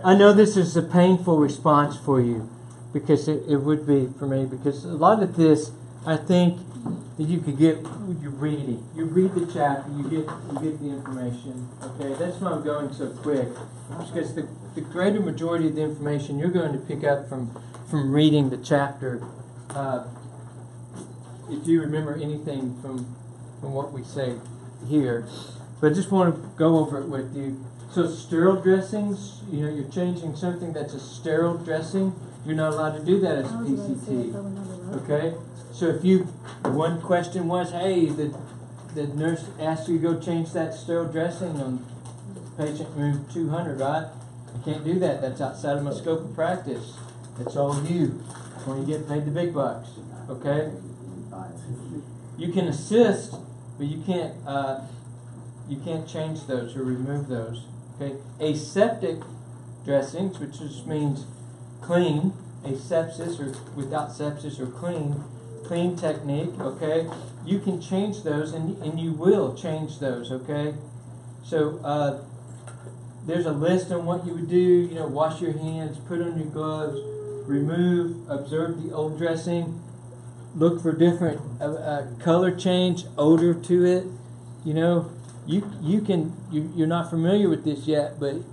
I know this is a painful response for you, because it would be for me, because a lot of this, I think, that you could get when you're reading. You read the chapter, you get the information. Okay, that's why I'm going so quick, because the greater majority of the information you're going to pick up from reading the chapter. If you remember anything from what we say here, but I just want to go over it with you. So sterile dressings, you're changing something that's a sterile dressing. You're not allowed to do that as a PCT. Okay? So if one question was, hey, the nurse asked you to go change that sterile dressing on patient room 200, right? I can't do that. That's outside of my scope of practice. It's all you. That's when you get paid the big bucks. Okay? You can assist, but you can't change those or remove those. Okay? Aseptic dressings, which just means clean, asepsis or without sepsis or clean technique. Okay? You can change those, and you will change those. Okay? So there's a list on what you would do. Wash your hands, put on your gloves, remove, observe the old dressing. Look for different color change, odor to it. You're not familiar with this yet, but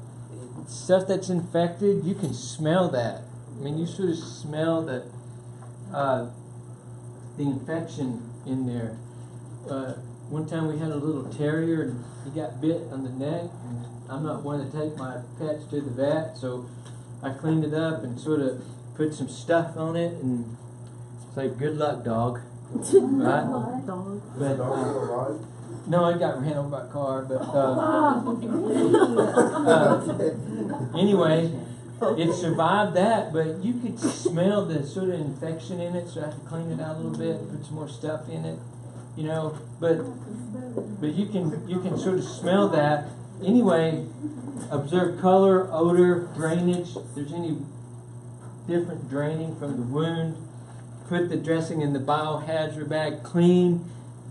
stuff that's infected, you can smell that. I mean, you sort of smell the infection in there. One time we had a little terrier, and he got bit on the neck. And I'm not one to take my pets to the vet, so I cleaned it up and sort of put some stuff on it and say, good luck, dog. Right? Dog. But, no, it got ran over by a car. But anyway, it survived that. But you could smell the sort of infection in it, so I had to clean it out a little bit, put some more stuff in it. But you can sort of smell that. Anyway, observe color, odor, drainage. If there's any different draining from the wound. Put the dressing in the biohazard bag, clean,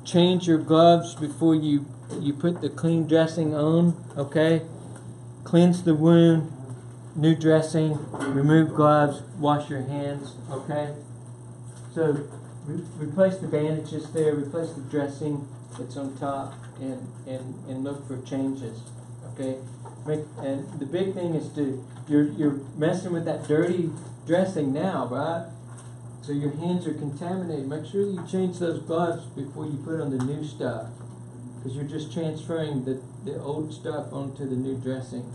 change your gloves before you put the clean dressing on, okay? Cleanse the wound, new dressing, remove gloves, wash your hands, okay? So replace the bandages there, replace the dressing that's on top, and look for changes, okay? And the big thing is you're messing with that dirty dressing now, right? So your hands are contaminated. Make sure that you change those gloves before you put on the new stuff, because you're just transferring the old stuff onto the new dressing.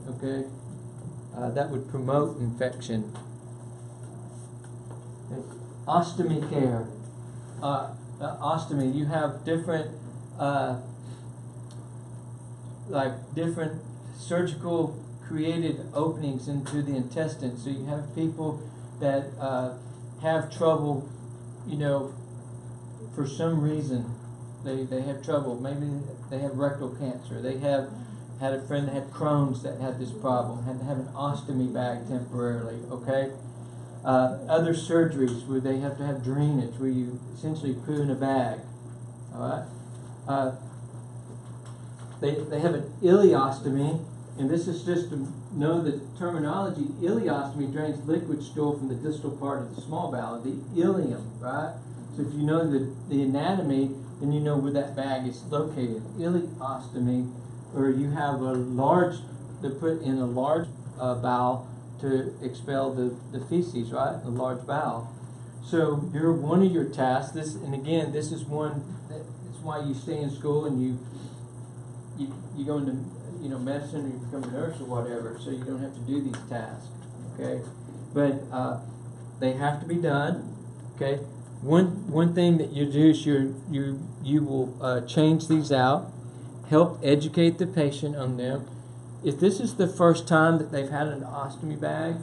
Okay, that would promote infection. Okay. Ostomy care. Ostomy. You have different different surgical created openings into the intestine. So you have people that have trouble, for some reason they have trouble. Maybe they have rectal cancer. They had a friend that had Crohn's that had this problem, had to have an ostomy bag temporarily, okay? Other surgeries where they have to have drainage, where you essentially poo in a bag, all right? They have an ileostomy, and this is just to know the terminology. Ileostomy drains liquid stool from the distal part of the small bowel, the ileum, right? So if you know the anatomy, then you know where that bag is located. Ileostomy, or you have they put in a large bowel to expel the feces, right? The large bowel. So one of your tasks, this is one that's why you stay in school and you go into medicine, or you become a nurse or whatever, so you don't have to do these tasks, okay? But they have to be done, okay? One thing that you do is you will change these out, help educate the patient on them. If this is the first time that they've had an ostomy bag,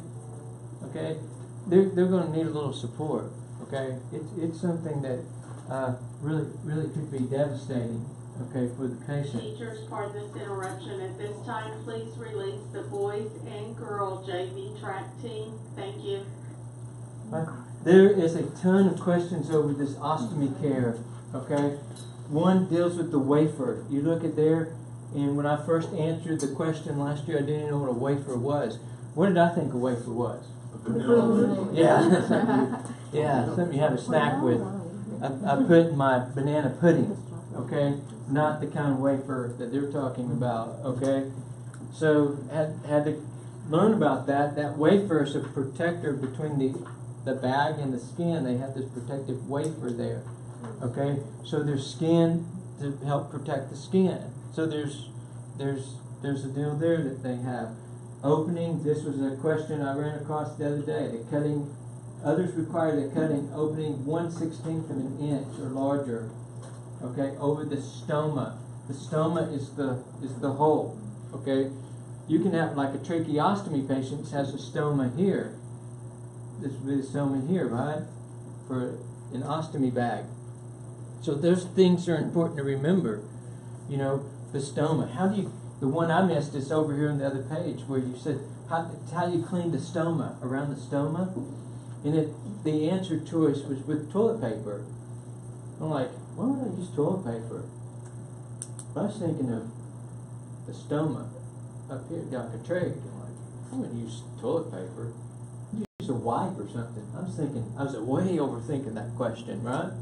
okay, they're going to need a little support, okay? It's something that really could be devastating. Okay, for the patient. Teachers, pardon this interruption. At this time, please release the boys and girl JV track team. Thank you. There is a ton of questions over this ostomy care. Okay, one deals with the wafer. You look at there, And when I first answered the question last year, I didn't know what a wafer was. What did I think a wafer was? Yeah. Yeah, something you have a snack with. I put in my banana pudding, okay? Not the kind of wafer that they're talking about, okay? So had to learn about that. That wafer is a protector between the bag and the skin. They have this protective wafer there, okay? So there's skin to help protect the skin. So there's a deal there that they have. Opening, this was a question I ran across the other day. The cutting, others require the cutting opening 1/16 of an inch or larger, okay, over the stoma. The stoma is the hole, okay. You can have like a tracheostomy patient has a stoma here. This would be the stoma here, right, for an ostomy bag. So those things are important to remember. You know, the stoma. How do you? The one I missed is over here on the other page where you said how you clean the stoma, around the stoma, and the answer choice was with toilet paper. I'm like, why would I use toilet paper? I was thinking of the stoma up here, like a trach. I'm like, I wouldn't use toilet paper. I'd use a wipe or something. I was way overthinking that question, right?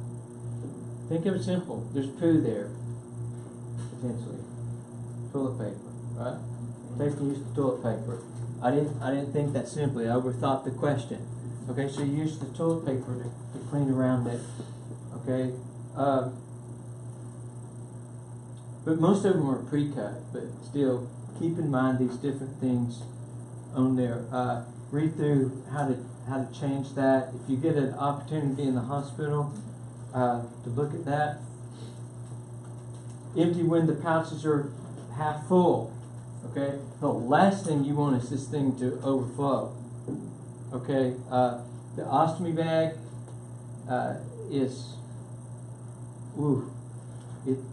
Think of it simple. There's poo there, potentially. Toilet paper, right? Take and use the toilet paper. I didn't think that simply. I overthought the question. Okay, so you use the toilet paper to clean around it. Okay, but most of them are pre-cut. But still, keep in mind these different things on there. Read through how to change that. If you get an opportunity in the hospital to look at that, empty when the pouches are half full. Okay, the last thing you want is this thing to overflow. Okay, the ostomy bag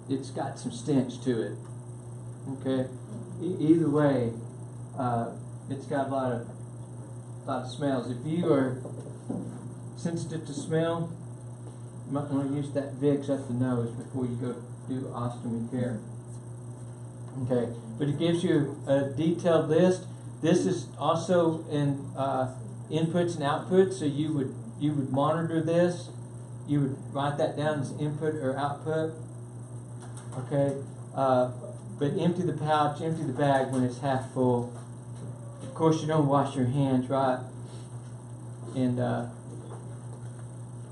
it's got some stench to it. Okay, either way, it's got a lot of smells. If you are sensitive to smell, you might want to use that Vicks up the nose before you go do ostomy care. Okay, but it gives you a detailed list. This is also in inputs and outputs, so you would monitor this. You would write that down as input or output. Okay, but empty the pouch, empty the bag when it's half full. Of course, you don't wash your hands, right? And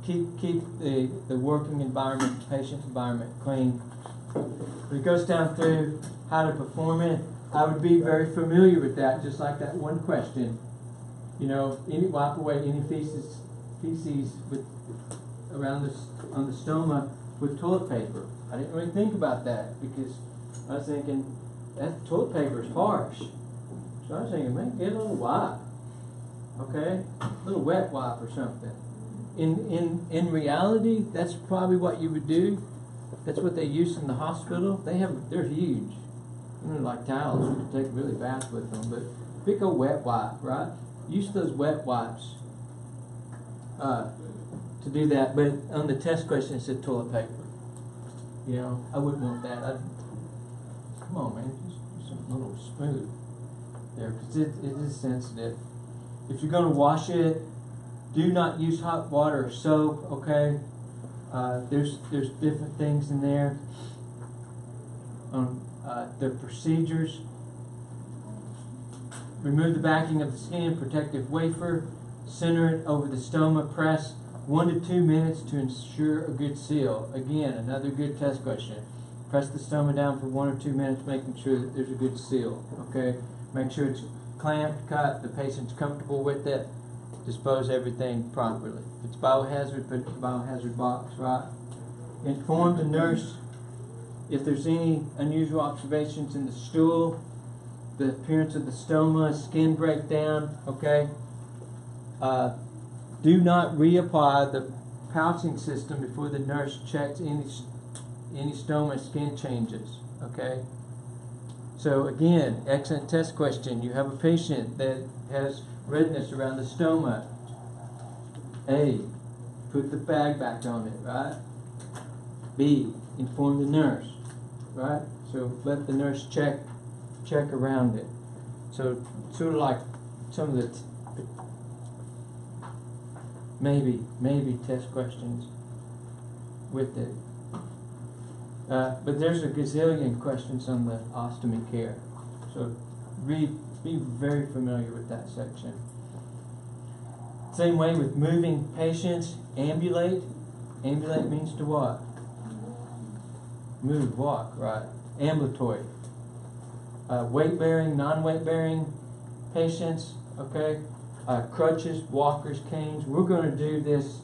keep the working environment, the patient environment clean. It goes down through how to perform it. I would be very familiar with that, just like that one question. You know, wipe away any feces with on the stoma with toilet paper. I didn't really think about that because I was thinking that toilet paper is harsh. So I was thinking, man, get a little wipe, okay, a little wet wipe or something. In reality, that's probably what you would do. That's what they use in the hospital. They're huge. They're like towels. You can take a really bath with them. But pick a wet wipe, right? Use those wet wipes to do that. But on the test question, it said toilet paper. You know, I wouldn't want that. Come on, man, just do something a little smooth there because it is sensitive. If you're going to wash it, do not use hot water or soap. Okay. There's different things in there on the procedures. Remove the backing of the skin, protective wafer, center it over the stoma, press 1 to 2 minutes to ensure a good seal. Again, another good test question. Press the stoma down for 1 or 2 minutes, making sure that there's a good seal. Okay, make sure it's clamped, cut, the patient's comfortable with it. Dispose everything properly. If it's biohazard, put it in the biohazard box, right? Inform the nurse if there's any unusual observations in the stool, the appearance of the stoma, skin breakdown, okay? Do not reapply the pouching system before the nurse checks any stoma skin changes, okay? So again, excellent test question. You have a patient that has redness around the stoma. A, put the bag back on it, right? B, inform the nurse, right? So So let the nurse check around it. So sort of like some of the maybe test questions with it. But there's a gazillion questions on the ostomy care. So be very familiar with that section. Same way with moving patients. Ambulate. Ambulate means to what? Move, walk, right? Ambulatory. Weight bearing, non-weight bearing patients, okay? Crutches, walkers, canes. We're going to do this.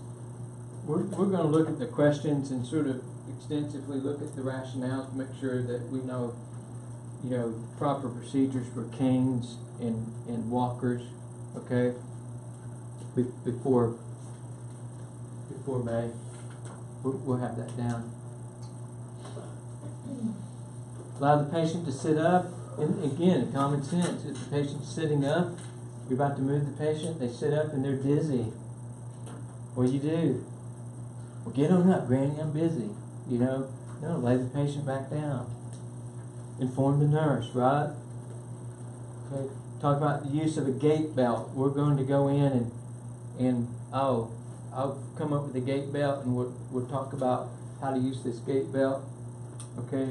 We're going to look at the questions and sort of extensively look at the rationales to make sure that we know, proper procedures for canes and walkers, okay? Before May, we'll have that down. Allow the patient to sit up. And again, common sense. If the patient's sitting up, you're about to move the patient, they sit up and they're dizzy. What do? Well, get on up, Granny, I'm busy. No, lay the patient back down. Inform the nurse, right? Okay. Talk about the use of a gait belt. We're going to go in and I'll come up with a gait belt and we'll talk about how to use this gait belt. Okay.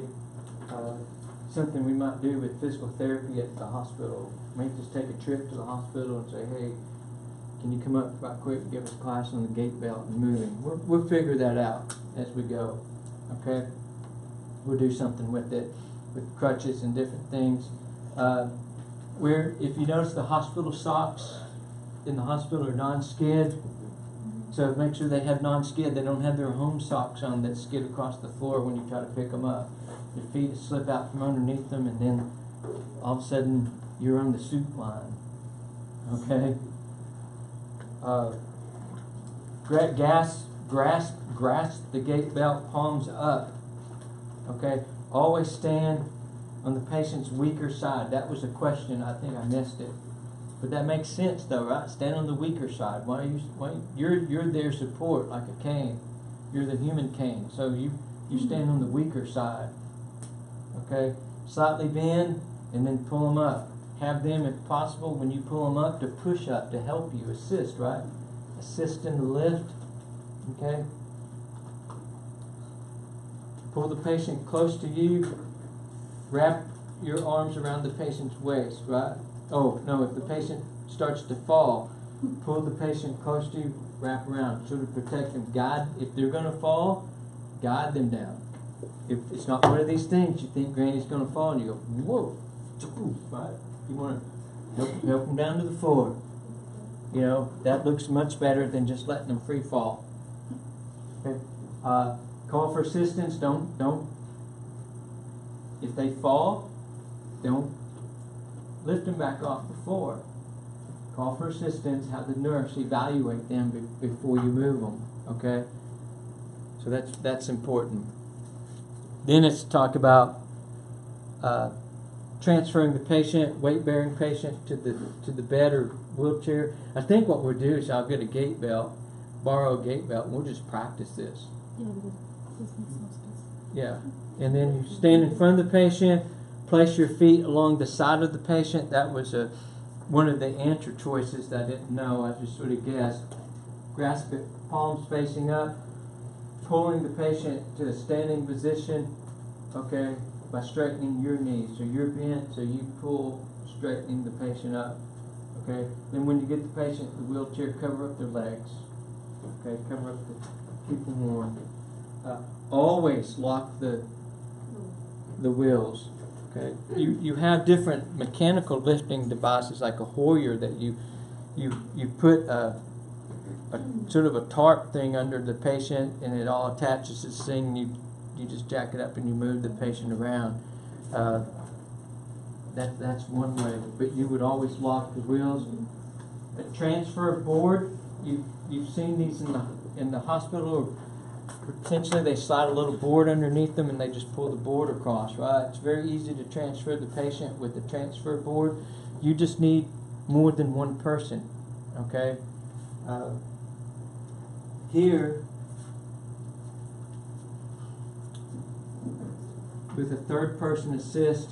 Something we might do with physical therapy at the hospital. We might just take a trip to the hospital and say, hey, can you come up right quick and give us a class on the gait belt and moving? We'll figure that out as we go. Okay? We'll do something with it, with crutches and different things. If you notice, the hospital socks in the hospital are non-skid. So make sure they have non-skid. They don't have their home socks on that skid across the floor when you try to pick them up. Your feet slip out from underneath them, and then all of a sudden you're on the soup line. Okay? Grasp the gait belt, palms up. Okay? Always stand on the patient's weaker side. That was a question. I think I missed it. But that makes sense, though, right? Stand on the weaker side. You're their support, like a cane. You're the human cane. So you stand on the weaker side. Okay? Slightly bend and then pull them up. Have them, if possible, when you pull them up, to push up, to help you, assist, right? Assist in the lift. Okay? Pull the patient close to you. Wrap your arms around the patient's waist, right? Oh, no, if the patient starts to fall, pull the patient close to you, wrap around, sort of protect them. Guide, if they're going to fall, guide them down. If it's not one of these things, you think Granny's going to fall, and you go, whoa, right? You want to help them down to the floor. That looks much better than just letting them free fall. Okay. Call for assistance. Don't. If they fall, don't lift them back off the floor. Call for assistance. Have the nurse evaluate them before you move them. Okay. So that's important. Then it's talk about transferring the patient, weight-bearing patient, to the bed or wheelchair. I think what we'll do is I'll get a gait belt, borrow a gait belt, and we'll just practice this. Yeah, because this makes no sense. Yeah. And then you stand in front of the patient, place your feet along the side of the patient. That was one of the answer choices that I didn't know. I just sort of guessed. Grasp it, palms facing up, pulling the patient to a standing position, okay, by straightening your knees. So you're bent, so you pull, straightening the patient up, okay. Then when you get the patient in the wheelchair, cover up their legs, okay, cover up keep them warm. Always lock the wheels, okay. You have different mechanical lifting devices like a Hoyer that you put a sort of a tarp thing under the patient, and it all attaches to this thing. You just jack it up and you move the patient around. That's one way. But you would always lock the wheels. A transfer board. You've seen these in the hospital, or potentially they slide a little board underneath them and they just pull the board across. Right? It's very easy to transfer the patient with the transfer board. You just need more than one person. Okay. Here, with a third person assist.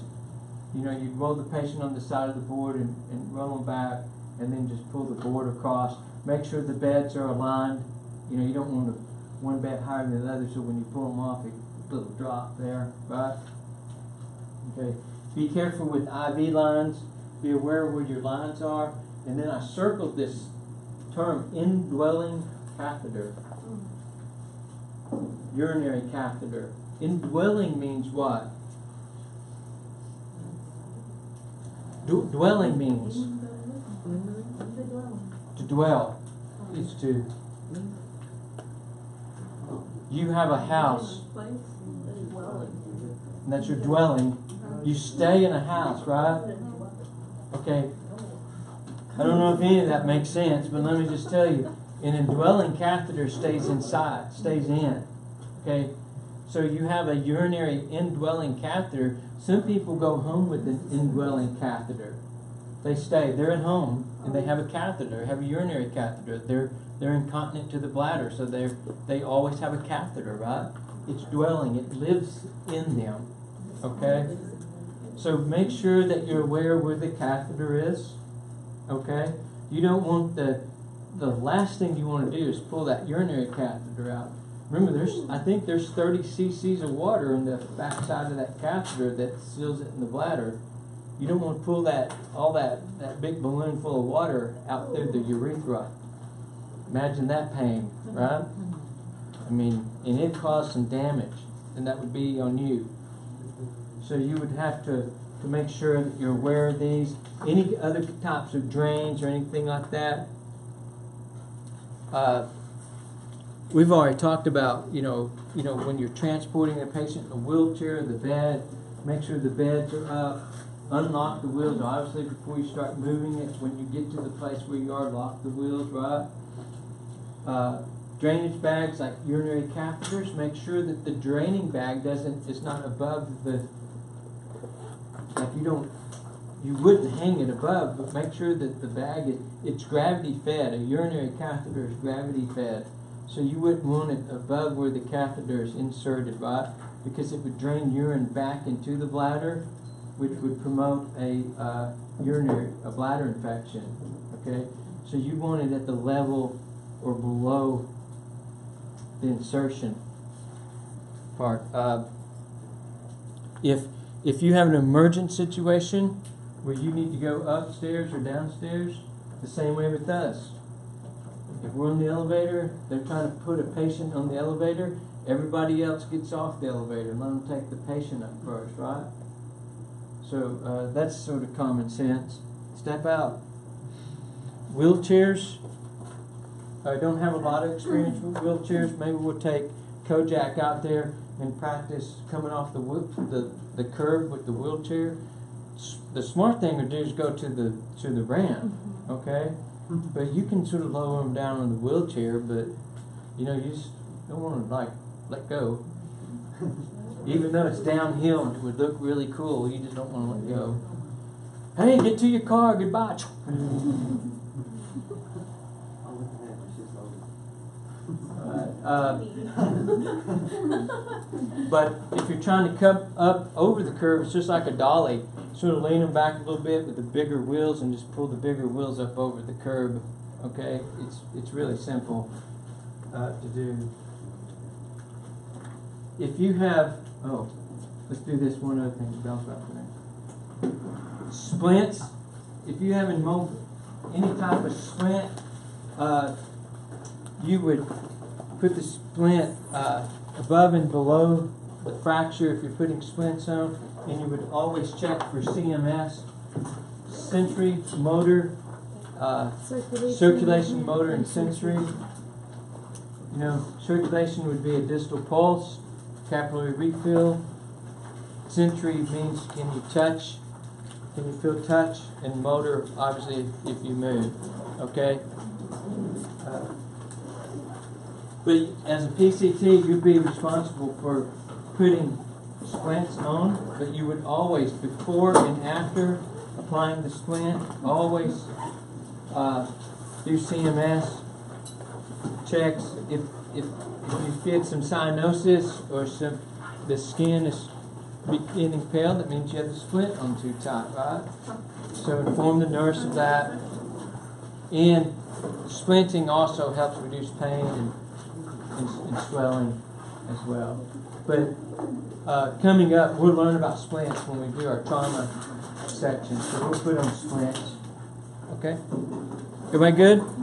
You know, you'd roll the patient on the side of the board and roll them back, and then just pull the board across. Make sure the beds are aligned. You know, you don't want one bed higher than the other, so when you pull them off, a little drop there, right? Okay. Be careful with IV lines. Be aware where your lines are. And then I circled this term, indwelling catheter. Urinary catheter. Indwelling means what? Dwelling means to dwell. It's to. You have a house, and that's your dwelling. You stay in a house, right? Okay. I don't know if any of that makes sense, but let me just tell you, an indwelling catheter stays inside, stays in. Okay? So you have a urinary indwelling catheter. Some people go home with an indwelling catheter. They stay. They're at home and they have a catheter, have a urinary catheter. They're incontinent to the bladder, so they always have a catheter, right? It's dwelling. It lives in them. Okay? So make sure that you're aware where the catheter is. Okay? You don't want the last thing you want to do is pull that urinary catheter out. Remember, I think there's 30 cc's of water in the back side of that catheter that seals it in the bladder. You don't want to pull all that big balloon full of water out through the urethra. Imagine that pain, right? I mean, and it caused some damage, and that would be on you. So you would have to make sure that you're aware of these. Any other types of drains or anything like that. We've already talked about, you know, when you're transporting a patient in a wheelchair, the bed, make sure the beds are up. Unlock the wheels, obviously, before you start moving it. When you get to the place where you are, lock the wheels, right? Drainage bags, like urinary catheters, make sure that the draining bag is not above the, like you wouldn't hang it above, but make sure that the bag it's gravity fed. A urinary catheter is gravity fed. So you wouldn't want it above where the catheter is inserted, right? Because it would drain urine back into the bladder, which would promote a bladder infection. Okay, so you want it at the level or below the insertion part. If you have an emergent situation where you need to go upstairs or downstairs, the same way with us. If we're in the elevator, they're trying to put a patient on the elevator, everybody else gets off the elevator. Let them take the patient up first, right? So that's sort of common sense. Step out. Wheelchairs. I don't have a lot of experience with wheelchairs. Maybe we'll take Kojak out there and practice coming off the curb with the wheelchair. The smart thing to do is go to the ramp, okay? But you can sort of lower them down on the wheelchair, but you just don't want to let go. Even though it's downhill and it would look really cool, you just don't want to let go. Hey, get to your car, goodbye. But if you're trying to come up over the curb, it's just like a dolly. Sort of lean them back a little bit with the bigger wheels and just pull the bigger wheels up over the curb. Okay, it's really simple to do. If you have, let's do this one other thing to bounce off there. Splints. If you have any type of splint, you would put the splint above and below the fracture if you're putting splints on, and you would always check for CMS, sensory, motor, circulation, motor, and sensory. Circulation would be a distal pulse, capillary refill. Sensory means can you touch, can you feel touch, and motor, obviously, if you move. Okay? But as a PCT, you'd be responsible for putting splints on, but you would always, before and after applying the splint, always do CMS checks. If you feel some cyanosis or the skin is getting pale, that means you have the splint on too tight, right? So inform the nurse of that. And splinting also helps reduce pain and swelling as well. But coming up, we'll learn about splints when we do our trauma section. So we'll put on splints. Okay? Everybody good?